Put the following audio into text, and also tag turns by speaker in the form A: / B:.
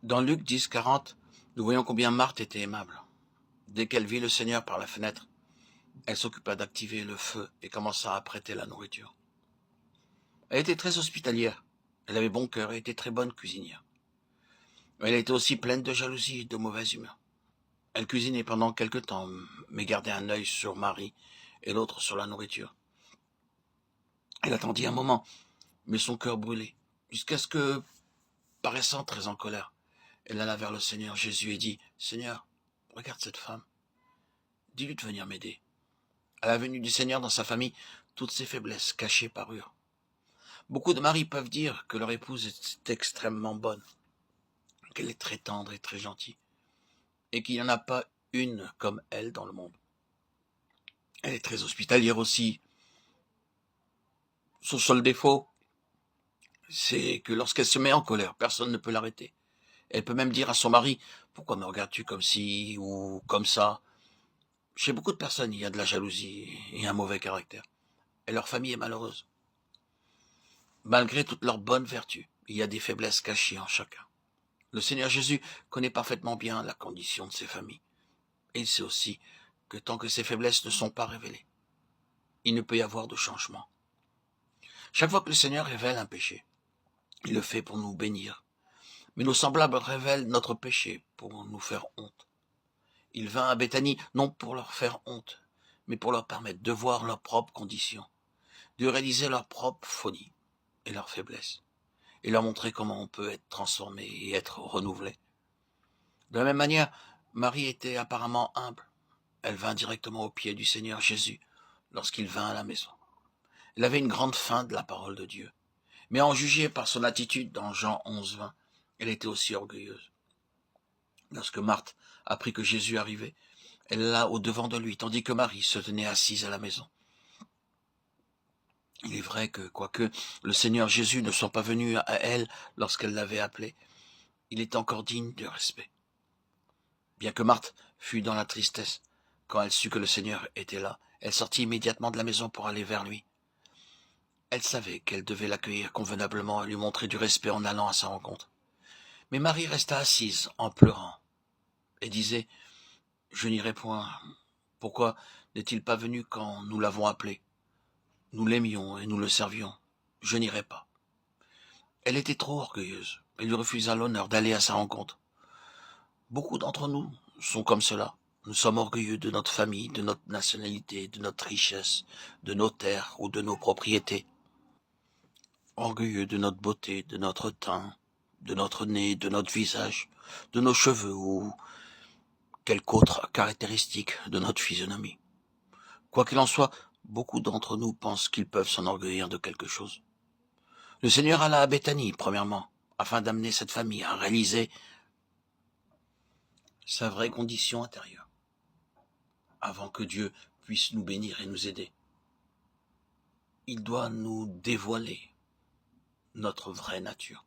A: Dans Luc 10, 40, nous voyons combien Marthe était aimable. Dès qu'elle vit le Seigneur par la fenêtre, elle s'occupa d'activer le feu et commença à prêter la nourriture. Elle était très hospitalière. Elle avait bon cœur et était très bonne cuisinière. Mais elle était aussi pleine de jalousie et de mauvaise humeur. Elle cuisinait pendant quelque temps, mais gardait un œil sur Marie et l'autre sur la nourriture. Elle attendit un moment, mais son cœur brûlait, jusqu'à ce que, paraissant très en colère, elle alla vers le Seigneur Jésus et dit « Seigneur, regarde cette femme, dis-lui de venir m'aider. » À la venue du Seigneur dans sa famille, toutes ses faiblesses cachées parurent. Beaucoup de maris peuvent dire que leur épouse est extrêmement bonne, qu'elle est très tendre et très gentille, et qu'il n'y en a pas une comme elle dans le monde. Elle est très hospitalière aussi. Son seul défaut, c'est que lorsqu'elle se met en colère, personne ne peut l'arrêter. Elle peut même dire à son mari « Pourquoi me regardes-tu comme ci ou comme ça ?» Chez beaucoup de personnes, il y a de la jalousie et un mauvais caractère. Et leur famille est malheureuse. Malgré toutes leurs bonnes vertus, il y a des faiblesses cachées en chacun. Le Seigneur Jésus connaît parfaitement bien la condition de ces familles. Et il sait aussi que tant que ces faiblesses ne sont pas révélées, il ne peut y avoir de changement. Chaque fois que le Seigneur révèle un péché, il le fait pour nous bénir. Mais nos semblables révèlent notre péché pour nous faire honte. Il vint à Béthanie non pour leur faire honte, mais pour leur permettre de voir leurs propres conditions, de réaliser leurs propres folies et leurs faiblesses, et leur montrer comment on peut être transformé et être renouvelé. De la même manière, Marie était apparemment humble. Elle vint directement aux pieds du Seigneur Jésus lorsqu'il vint à la maison. Elle avait une grande faim de la parole de Dieu. Mais en juger par son attitude dans Jean 11, 20, elle était aussi orgueilleuse. Lorsque Marthe apprit que Jésus arrivait, elle alla au-devant de lui, tandis que Marie se tenait assise à la maison. Il est vrai que, quoique le Seigneur Jésus ne soit pas venu à elle lorsqu'elle l'avait appelé, il est encore digne de respect. Bien que Marthe fût dans la tristesse, quand elle sut que le Seigneur était là, elle sortit immédiatement de la maison pour aller vers lui. Elle savait qu'elle devait l'accueillir convenablement et lui montrer du respect en allant à sa rencontre. Mais Marie resta assise en pleurant et disait « Je n'irai point. Pourquoi n'est-il pas venu quand nous l'avons appelé? Nous l'aimions et nous le servions. Je n'irai pas. » Elle était trop orgueilleuse et lui refusa l'honneur d'aller à sa rencontre. Beaucoup d'entre nous sont comme cela. Nous sommes orgueilleux de notre famille, de notre nationalité, de notre richesse, de nos terres ou de nos propriétés. Orgueilleux de notre beauté, de notre teint, de notre nez, de notre visage, de nos cheveux ou quelque autre caractéristique de notre physionomie. Quoi qu'il en soit, beaucoup d'entre nous pensent qu'ils peuvent s'enorgueillir de quelque chose. Le Seigneur alla à Béthanie, premièrement, afin d'amener cette famille à réaliser sa vraie condition intérieure, avant que Dieu puisse nous bénir et nous aider. Il doit nous dévoiler notre vraie nature.